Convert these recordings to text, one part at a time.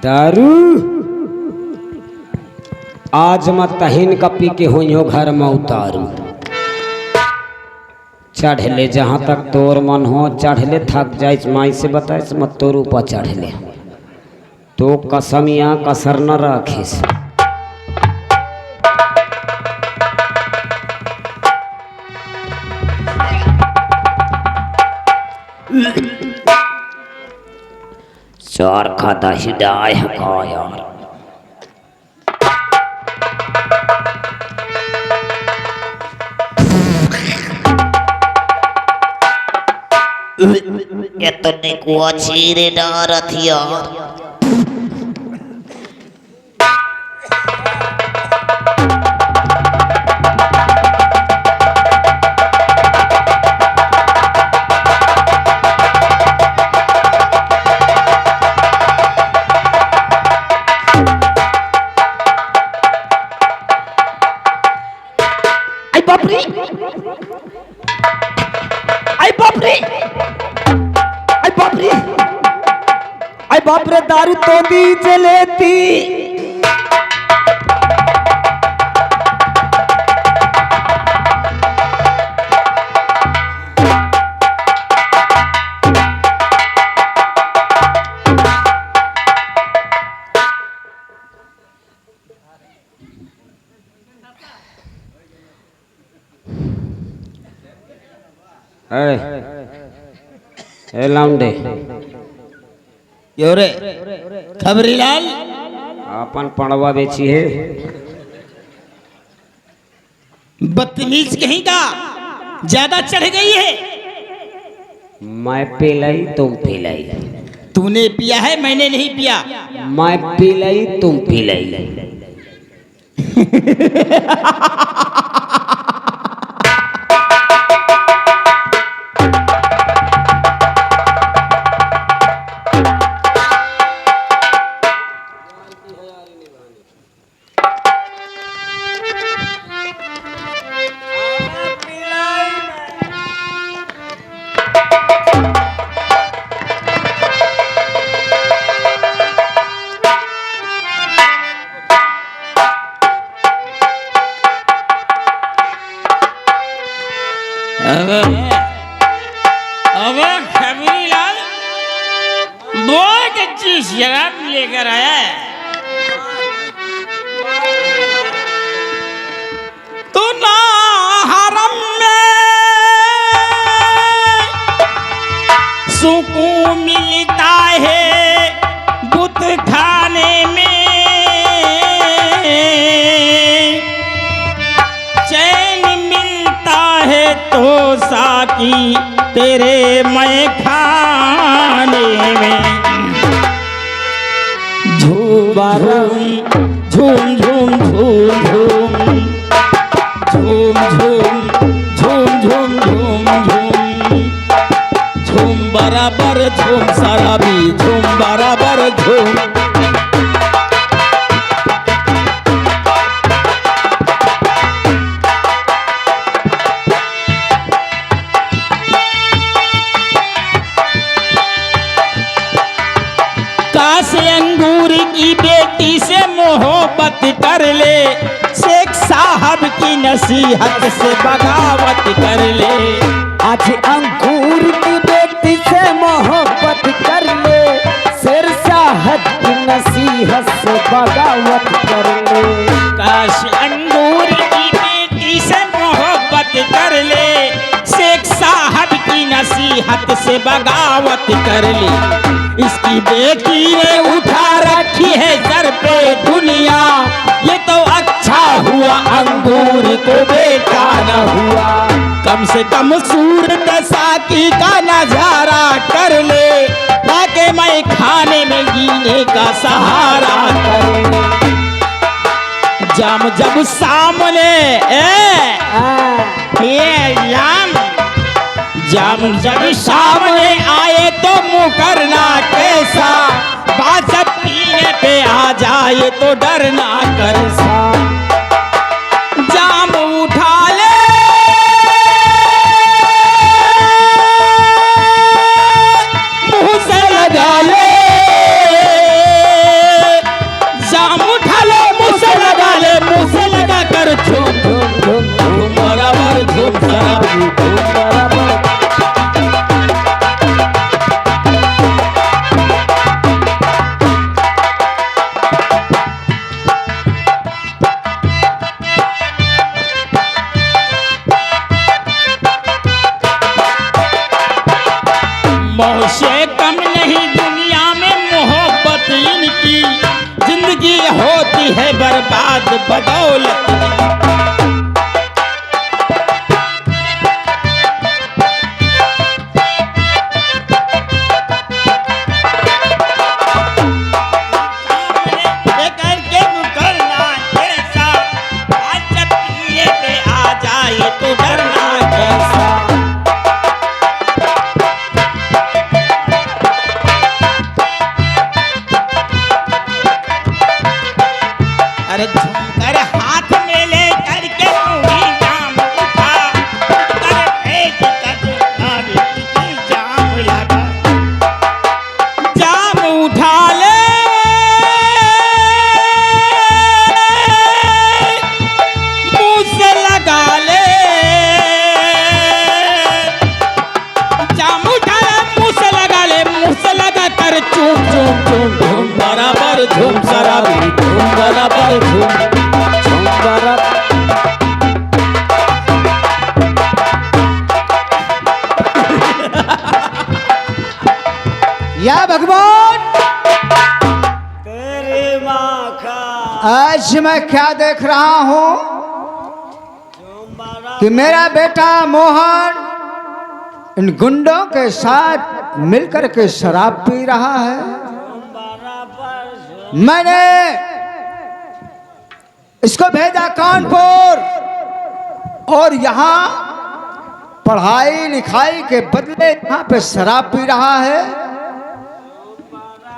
दारू आज मत तहिन का पी के हो घर में उतारू। चढ़ ले जहाँ तक तोर मन हो, चढ़ ले, थक जाए माई से बताए मत तोर ऊपर चढ़ ले, तो कसमिया कसर न रखिस। चार खाता हिदाय का यार इतने को चीरे डारत यार। बाप रे दारू तो दी जलेती। ए लाउंडे योरे खबरीलाल अपन पड़वा बेची है। बदतमीज कहीं का ज्यादा चढ़ गई है। मैं पिलाई तुम पिलाई। तूने पिया है मैंने नहीं पिया। मैं पिलाई तुम पिलाई। अब खबरीलाल बहुत अच्छी शराब लेकर आया है। तो ना हरम में सुकून मिलता है बुत खाने में, चैन मिलता है तो साकी तेरे मैं खाने में। झूम झूम झूम झूम झूम झूम झूम झूम झूम झूम झूम बराबर झूम शराबी झूम बराबर झूम। अंगूर की बेटी से मोहब्बत कर ले, शेख साहब की नसीहत से बगावत कर ले। आज अंगूर की बेटी से मोहब्बत कर ले, शेर साहब की नसीहत से बगावत कर ले। काश अंगूर की बेटी से मोहब्बत कर ले, शेख साहब की नसीहत से बगावत कर ले। इसकी बेटी ने उठा रखी है सर पे दुनिया, ये तो अच्छा हुआ अंगूर को बेटा न हुआ। कम से कम सूरत साकी का नजारा कर ले, ताकि मैं खाने में जीने का सहारा कर ले। जाम जब सामने जाम जब सामने आए तो मुकरना कैसा, बात पीने पे आ जाए तो डरना कैसा। जाम उठा ले मुंह से लगा ले, भी धूम बराबर। मोह से कम नहीं दुनिया में मोहब्बत इनकी, जिंदगी होती है बर्बाद बदौलत इनकी। अरे झुमकर हाथ में ले करके तू ही जाम उठा, कर फेंक कर की जाम लगा, जाम उठा ले मुंह से लगा ले, जाम उठा ले मुंह से लगा ले, मुंह से लगा कर चूम चूम चूम झूम बराबर झूम शराबी धूम बराबर धूम झूम बराबर। या भगवान तेरी माँ का आज मैं क्या देख रहा हूँ कि मेरा बेटा मोहन इन गुंडों के साथ मिलकर के शराब पी रहा है। मैंने इसको भेजा कानपुर और यहाँ पढ़ाई लिखाई के बदले यहाँ पे शराब पी रहा है।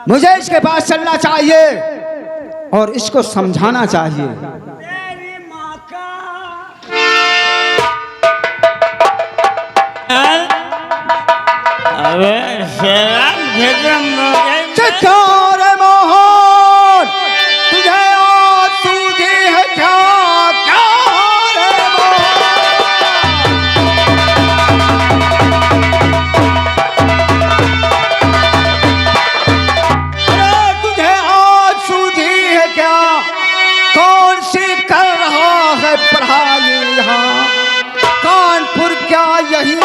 मुझे इसके पास चलना चाहिए और इसको समझाना चाहिए। तेरी माँ का अबे शराब खत्म हो गई। चित्कार मोहन तुझे और तुझे है क्या क्या रे मोहन? अरे तुझे और सूझी है क्या? कौन सी कर रहा है पढ़ाई यहाँ? कानपुर क्या यही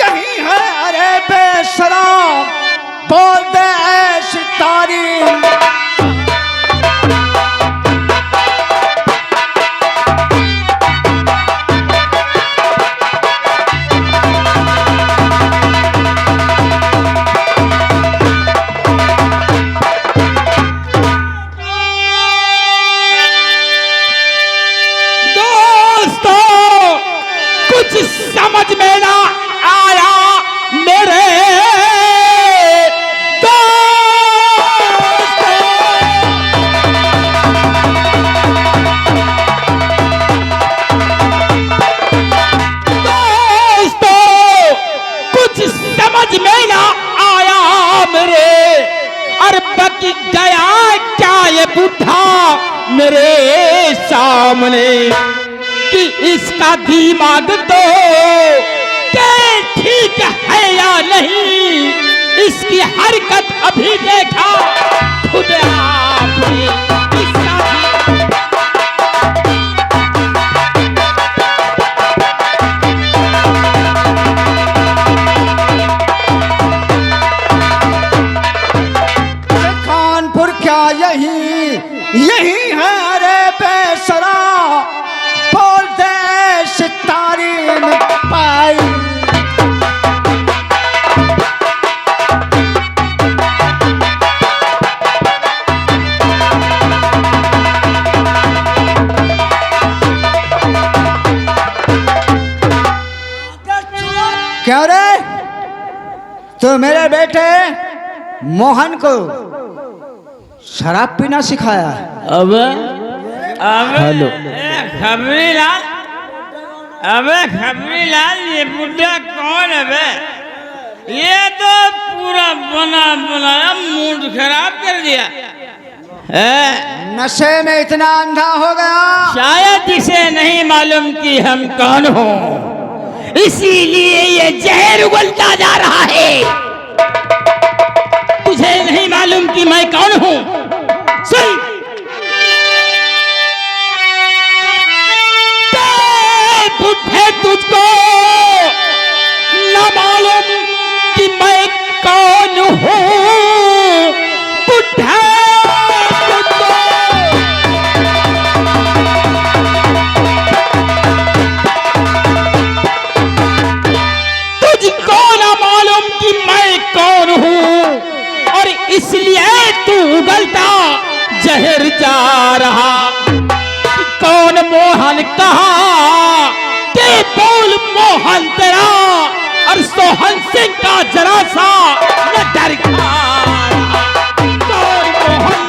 यही है? अरे बेशरम बोल दे ऐसी तारीफ। दोस्तों कुछ समझ में ना आया मेरे गया क्या ये बुढ़ा मेरे सामने कि इसका दिमाग तो क्या ठीक है या नहीं, इसकी हरकत अभी देखा खुद आपने। इसका कानपुर क्या यही यही है? अरे बेसरा बोल दे सितारी में पाई। क्या रे तो मेरे बेटे मोहन को शराब पीना सिखाया? अब हेलो। खबरी लाल, अबे खबरी लाल ये बुढ़ा कौन है बे? ये तो पूरा बना बनाया मूड खराब कर दिया है। नशे में इतना अंधा हो गया। शायद इसे नहीं मालूम कि हम कौन हो, इसीलिए ये जहर उगलता जा रहा है। तुझे नहीं मालूम कि मैं कौन हूं? सुन, बुढ़े तुझको न मालूम कि मैं कौन हूं। बुढ़े तुझको तुझको न मालूम कि मैं कौन हूं, और इसलिए तू उगलता जहर जा रहा। कौन मोहन कहा के बोल मोहन तेरा, और सोहन सिंह का जरा सा न डर का। कौन मोहन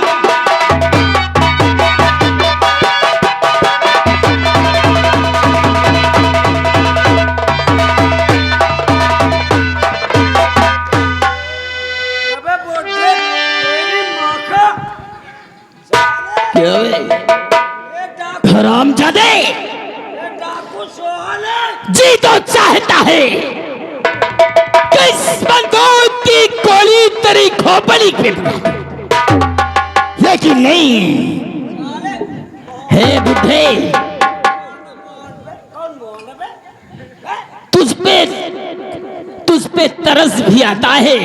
अबे बोटे तेरी माँ का हरामजादे, ये डाकू सोहन है। जी तो चाहता है किस बंदूक की गोली तेरी खोपड़ी पे मारे, लेकिन नहीं हे बुढ़े, कौन बोल बे? तुझ पे तरस भी आता है,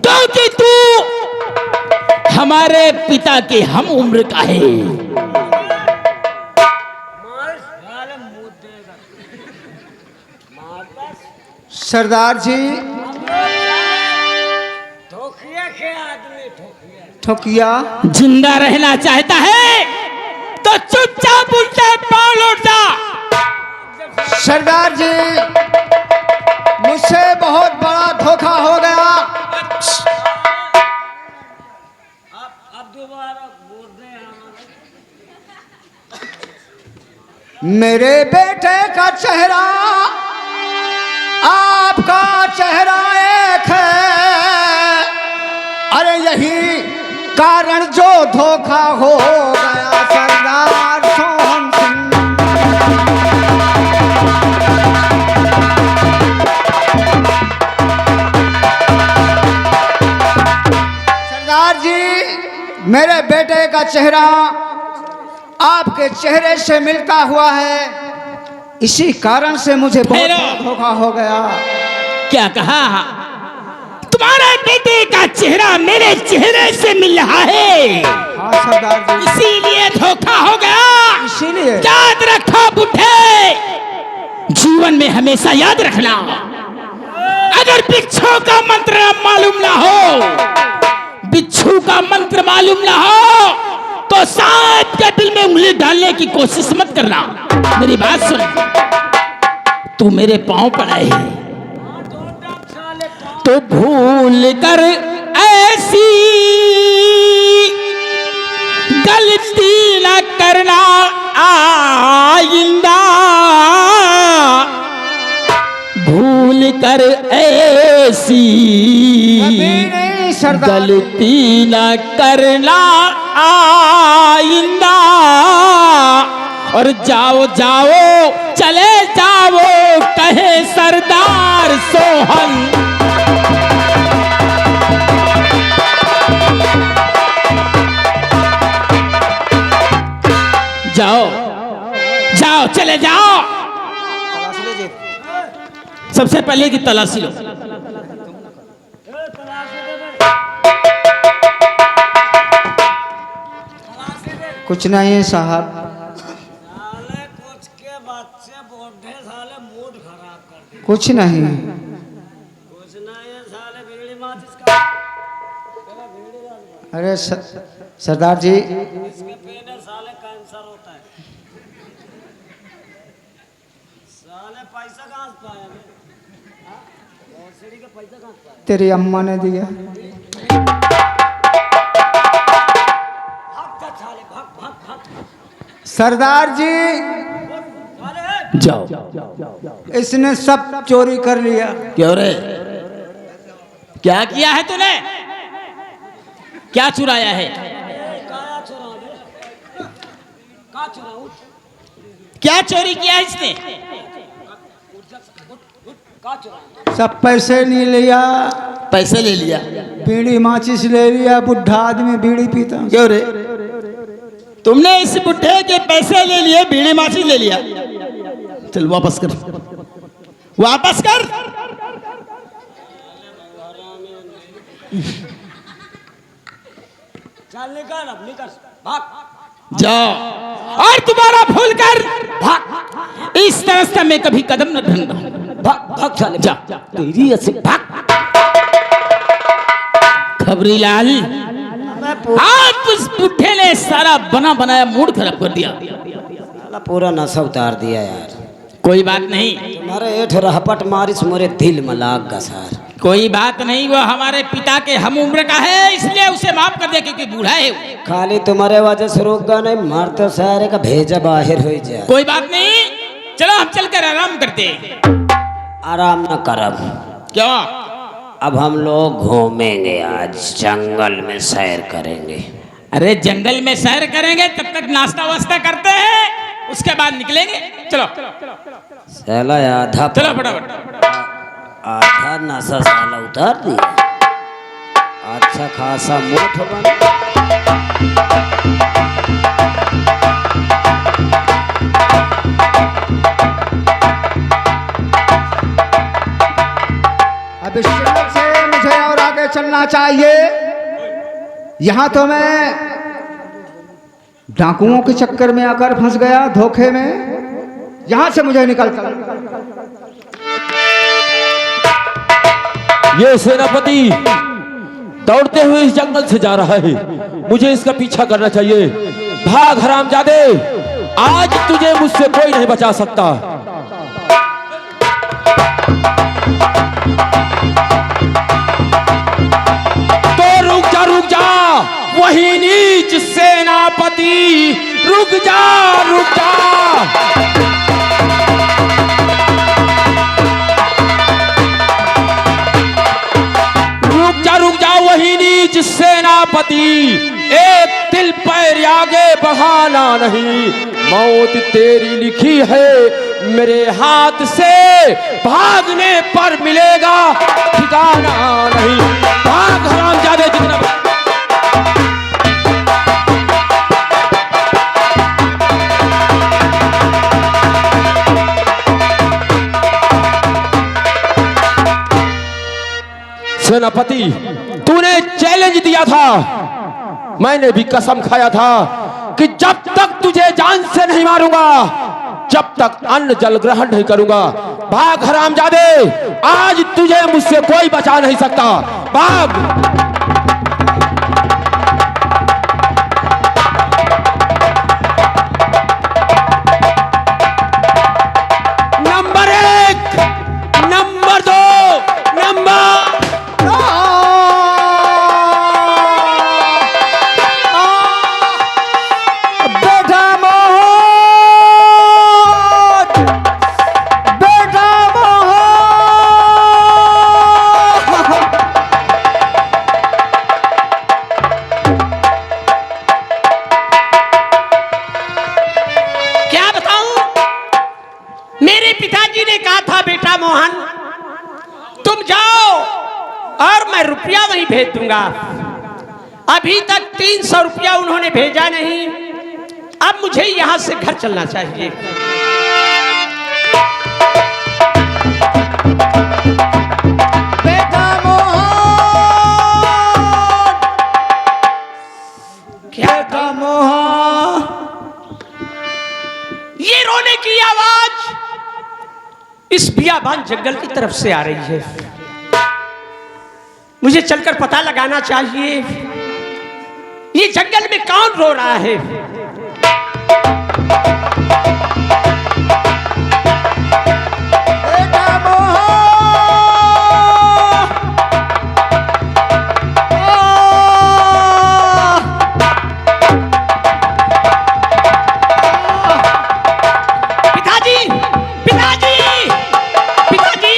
क्योंकि तू हमारे पिता के हम उम्र का है। मार साले मुंह देगा। मार बस सरदार जी, ठोकिया के आदमी ठोकिया। ठोकिया जिंदा रहना चाहता है तो चुपचाप उल्टे पांव लौट जा। सरदार जी, मुझसे बहुत बड़ा धोखा हो गया। अब दोबारा बोल दे हमारे। मेरे बेटे का चेहरा आपका चेहरा एक है, अरे यही कारण जो धोखा हो गया सरदार सोहन सिंह। सरदार जी, मेरे बेटे का चेहरा आपके चेहरे से मिलता हुआ है, इसी कारण से मुझे बहुत बड़ा धोखा हो गया। क्या कहा? तुम्हारे बेटे का चेहरा मेरे चेहरे से मिल रहा है, हाँ सरदार जी, इसीलिए धोखा हो गया। इसीलिए याद रखो बुढ़े, जीवन में हमेशा याद रखना, अगर बिच्छू का मंत्र मालूम ना हो, बिच्छू का मंत्र मालूम ना हो, तो सांप के दिल में उंगली डालने की कोशिश मत करना। मेरी बात सुन, तू मेरे पांव पड़ा है तो भूल कर ऐसी गलती न करना आइंदा, भूल कर ऐसी कभी नहीं सरदार, गलती न करना आइंदा, और जाओ जाओ चले जाओ कहे सरदार सोहन। जाओ जाओ चले जाओ, सबसे पहले की तलाशी लो। कुछ नहीं है साहब, साले कुछ के बच्चे बोढ़े साले मूड खराब कर दे। कुछ नहीं। कुछ ना ये साले बीड़ी माचिस का तेरा बीड़ी राज अरे सरदार जी, इसके पीने साले कैंसर होता है। साले पैसा कहाँ से पाया बे? हाँ? भोसड़ी के पैसा कहाँ से पाया? तेरी अम्मा ने दिया। भाग जा साले, भाग भाग भाग। सरदार जी, साले जाओ। इसने सब चोरी कर लिया। क्यों रे, क्या किया है तूने? क्या चुराया है? काया चुरा दे। का चुराऊं? क्या चोरी किया है इसने? का चुराया? सब पैसे नहीं लिया, पैसे ले लिया? बीड़ी माचिस ले लिया। बुढ़ा आदमी बीड़ी पीता। क्यों रे? तुमने इस बुढ़े के पैसे ले लिए, बीड़ी माची ले लिया? चल वापस कर, वापस कर। चल निकल, अब निकल, भाग। जाओ और तुम्हारा भूल कर भाग। इस तरह से मैं कभी कदम न ढूंढूंगा। भाग भाग चल, जा तेरी ऐसे भाग। खबरीलाल, आप उस बुढ़े ने सारा बना बनाया मूड खराब कर दिया। साला पूरा नशा उतार दिया यार। कोई बात नहीं, तुम्हारे एठ रहपट मारिस मोरे दिल में लाग गा सर। कोई बात नहीं, वो हमारे पिता के हम उम्र का है, इसलिए उसे माफ कर दे क्योंकि बूढ़ा है वो। खाली तुम्हारे वजह से रोक गा नहीं, मारते सारे का भेजा बाहर हो जाए। कोई बात नहीं, चलो हम चलकर आराम करते हैं। आराम न करब। क्यों? अब हम लोग घूमेंगे, आज जंगल में सैर करेंगे। अरे जंगल में सैर करेंगे, तब तक नाश्ता वास्ता करते हैं, उसके बाद निकलेंगे। चलो साला आधा चलो फटाफट। आधा नशा साला उतार दिया। अच्छा खासा मोट बना। अब इस जंगल से मुझे और आगे चलना चाहिए। यहाँ तो मैं डाकुओं के चक्कर में आकर फंस गया, धोखे में। यहाँ से मुझे निकलता। ये सेनापति दौड़ते हुए इस जंगल से जा रहा है, मुझे इसका पीछा करना चाहिए। भाग हरामजादे, आज तुझे मुझसे कोई नहीं बचा सकता। तो रुक जा, वही नीच सेनापति, रुक जा। रुक जा वही नीच सेनापति, एक तिल पैर आगे बढ़ाना नहीं। मौत तेरी लिखी है मेरे हाथ से, भागने पर मिलेगा ठिकाना नहीं। भाग हरामजादे जितना। सेनापति, तूने चैलेंज दिया था, मैंने भी कसम खाया था कि जब तक तुझे जान से नहीं मारूंगा, जब तक अन्न जल ग्रहण नहीं करूंगा। भाग हरामजादे, आज तुझे मुझसे कोई बचा नहीं सकता। भाग। नंबर 1, नंबर 2, रुपया वहीं भेज दूंगा। अभी तक 300 रुपया उन्होंने भेजा नहीं। अब मुझे यहां से घर चलना चाहिए। बेटा मोहन, क्या बेटा मोहन, ये रोने की आवाज इस बियाबान जंगल की तरफ से आ रही है। मुझे चलकर पता लगाना चाहिए ये जंगल में कौन रो रहा है। बेटा मोहन, पिताजी, पिताजी, पिताजी।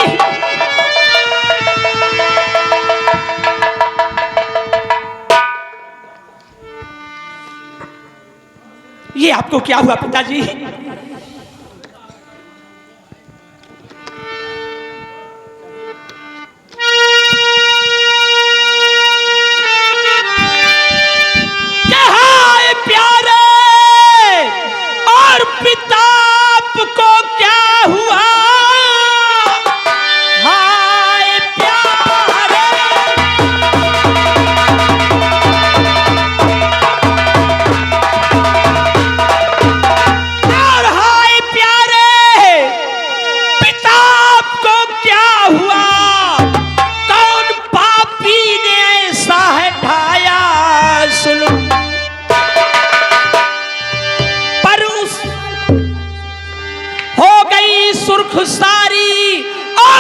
ये आपको क्या हुआ पिताजी?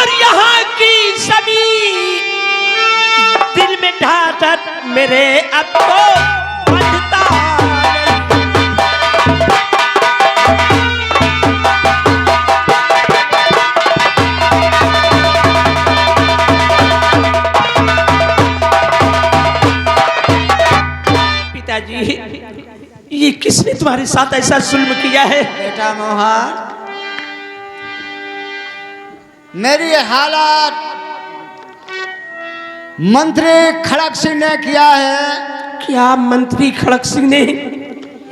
और यहाँ की जमीन दिल में ढाकर मेरे अब तो बंधता पिताजी, ये किसने तुम्हारे साथ ऐसा जुल्म किया है? बेटा मोहन, मेरी हालत मंत्री खड़क सिंह ने किया है। क्या मंत्री खड़क सिंह ने?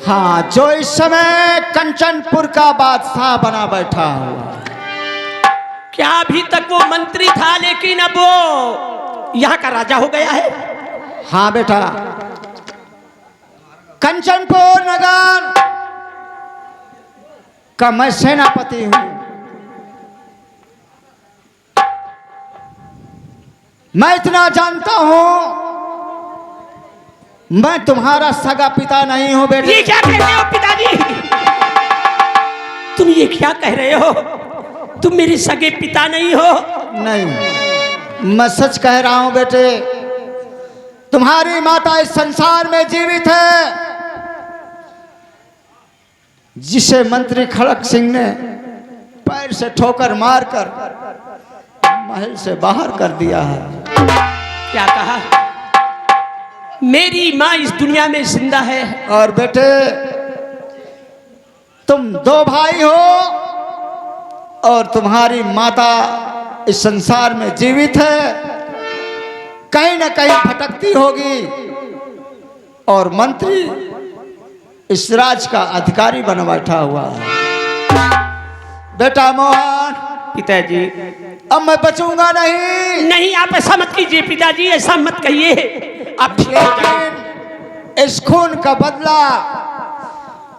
हाँ, जो इस समय कंचनपुर का बादशाह बना बैठा हुआ। क्या अभी तक वो मंत्री था लेकिन अब वो यहाँ का राजा हो गया है? हाँ बेटा, कंचनपुर नगर का मैं सेनापति हूं। मैं इतना जानता हूं, मैं तुम्हारा सगा पिता नहीं हूं बेटे। ये क्या कह रहे हो पिताजी? तुम ये क्या कह रहे हो? तुम मेरे सगे पिता नहीं हो? नहीं, मैं सच कह रहा हूं बेटे। तुम्हारी माता इस संसार में जीवित है, जिसे मंत्री खड़क सिंह ने पैर से ठोकर मारकर महल से बाहर कर दिया है। क्या कहा? मेरी माँ इस दुनिया में जिंदा है? और बेटे, तुम दो भाई हो और तुम्हारी माता इस संसार में जीवित है, कहीं ना कहीं भटकती होगी और मंत्री इस राज का अधिकारी बना बैठा हुआ है। बेटा मोहन, पिताजी, अब मैं बचूंगा नहीं। नहीं, आप ऐसा मत कीजिए पिताजी, ऐसा मत कहिए। आप ठीक हो जाइए। लेकिन इस खून का बदला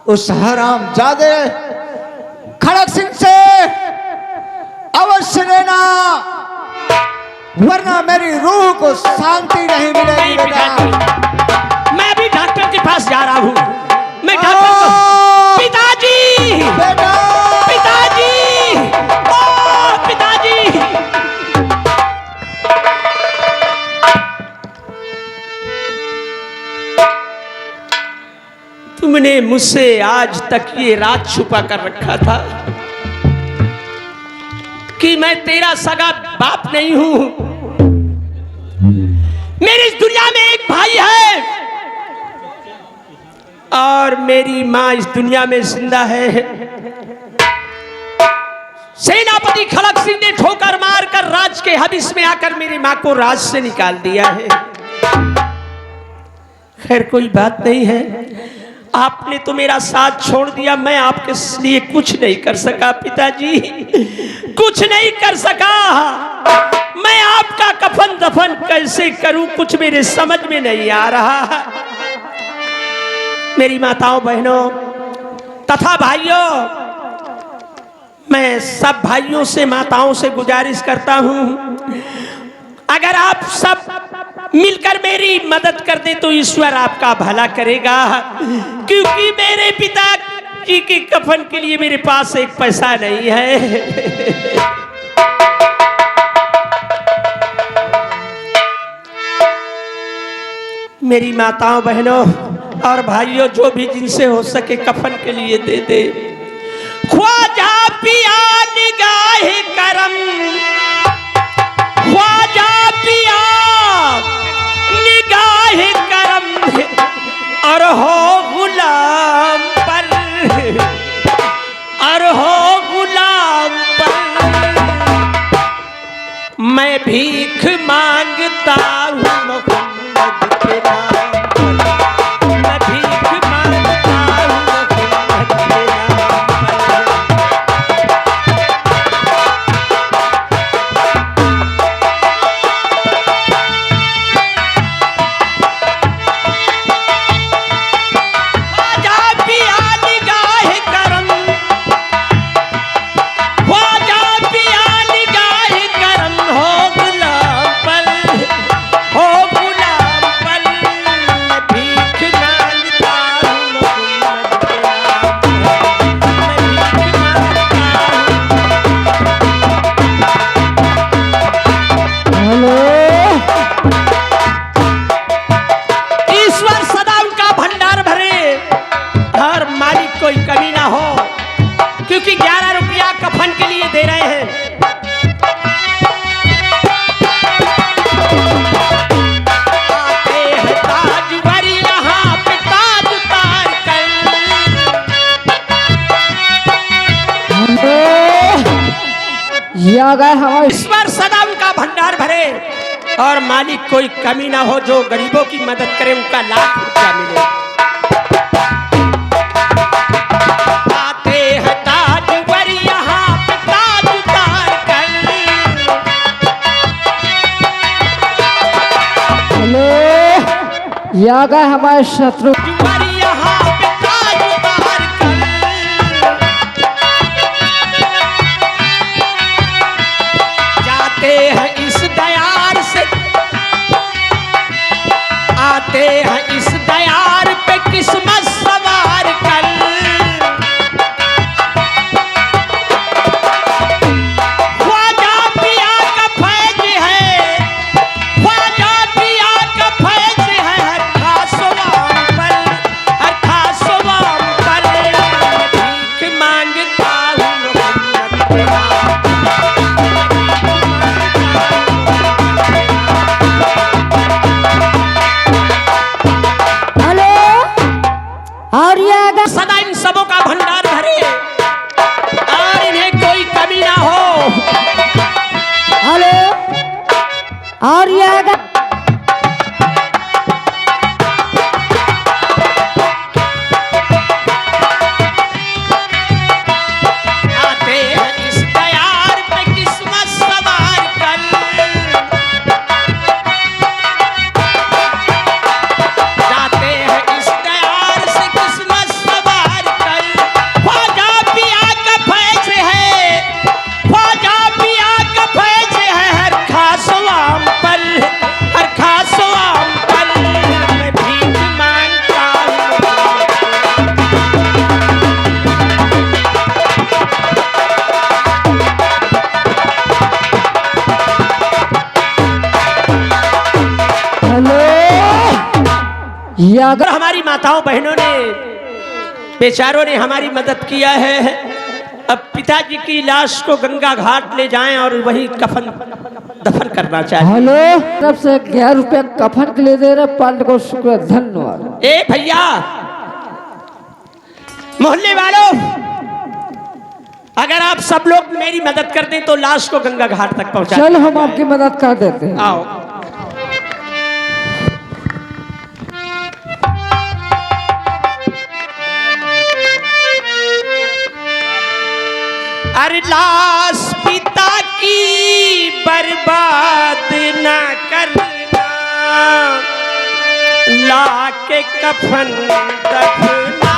उस हरामजादे खड़क सिंह से अवश्य लेना, वरना मेरी रूह को शांति नहीं मिलेगी। नहीं पिताजी, मैं अभी डॉक्टर के पास जा रहा हूँ। मैं डॉक्टर ओ! पिताजी, बेटा, पिताजी, ओ पिताजी। तुमने मुझसे आज तक ये राज छुपा कर रखा था कि मैं तेरा सगा बाप नहीं हूं। मेरी इस दुनिया में एक भाई है और मेरी माँ इस दुनिया में जिंदा है। सेनापति खड़क सिंह ने ठोकर मारकर राज के हबिस में आकर मेरी माँ को राज से निकाल दिया है। खैर कोई बात नहीं है, आपने तो मेरा साथ छोड़ दिया, मैं आपके लिए कुछ नहीं कर सका पिताजी, कुछ नहीं कर सका। मैं आपका कफन दफन कैसे करूं, कुछ मेरे समझ में नहीं आ रहा। मेरी माताओं, बहनों तथा भाइयों, मैं सब भाइयों से, माताओं से गुजारिश करता हूं, अगर आप सब मिलकर मेरी मदद कर दे तो ईश्वर आपका भला करेगा। क्योंकि मेरे पिता जी के कफन के लिए मेरे पास एक पैसा नहीं है। मेरी माताओं, बहनों और भाइयों, जो भी जिनसे हो सके कफन के लिए दे दे। ख्वाजा पिया निगाहे करम, ख्वाजा पिया निगाहे करम, और हो गुलाम पर, और हो गुलाम पर मैं भीख मांगता हूँ मोहम्मद के नाम पर, मैं भीख मांगता हूँ मोहम्मद के नाम पर। ख्वाजा पिया निगाहे करम, ख्वाजा पिया निगाहे करम, हो गुलाम पर, हो गुलाम या गए हमारे ईश्वर सदा उनका भंडार भरे और मालिक कोई कमी ना हो, जो गरीबों की मदद करे उनका लाख रुपया मिले। आते हैं ताजवर यहाँ पे ताज उतार कर, हेलो या गए हमारे शत्रु ताजवर यहाँ पे ताज उतार कर, जाते हैं इस दयार से, आते हैं इस दयार पे किस्मत सवार कर। ख्वाजा पिया का फैज है, ख्वाजा पिया का फैज है, हर खासवाम पर, हर खासवाम पर भीख मांगता हूँ मोहम्मद तेरा। हेलो और या गए सदा इन सबों का भंडार भरे और इन्हें कोई कमी ना हो। हेलो और या गए आते हैं इस दयार पे किस्मत सवार कर, जाते हैं इस दयार से किस्मत सवार कर। ख्वाजा पिया का फैज है, ख्वाजा पिया का फैज है, हर खासवाम पर, हर खासवाम पर मैं भीख मांगता हूँ। हेलो या और गए हमारी माताओं बहनों ने, बेचारों ने हमारी मदद किया है। अब पिताजी की लाश को गंगा घाट ले जाएं और वहीं कफन दफन करना चाहिए। हेलो तरफ से 11 रुपया कफन के लिए दे रहे पांडे को शुक्र धन्यवाद। ए भैया, मोहल्ले वालों, अगर आप सब लोग मेरी मदद कर दें तो लाश को गंगा घाट तक पहुंचा चल हम आपकी मदद कर देते हैं। आओ। अरे लाश पिता की बर्बाद ना करना, ला के कफन दफना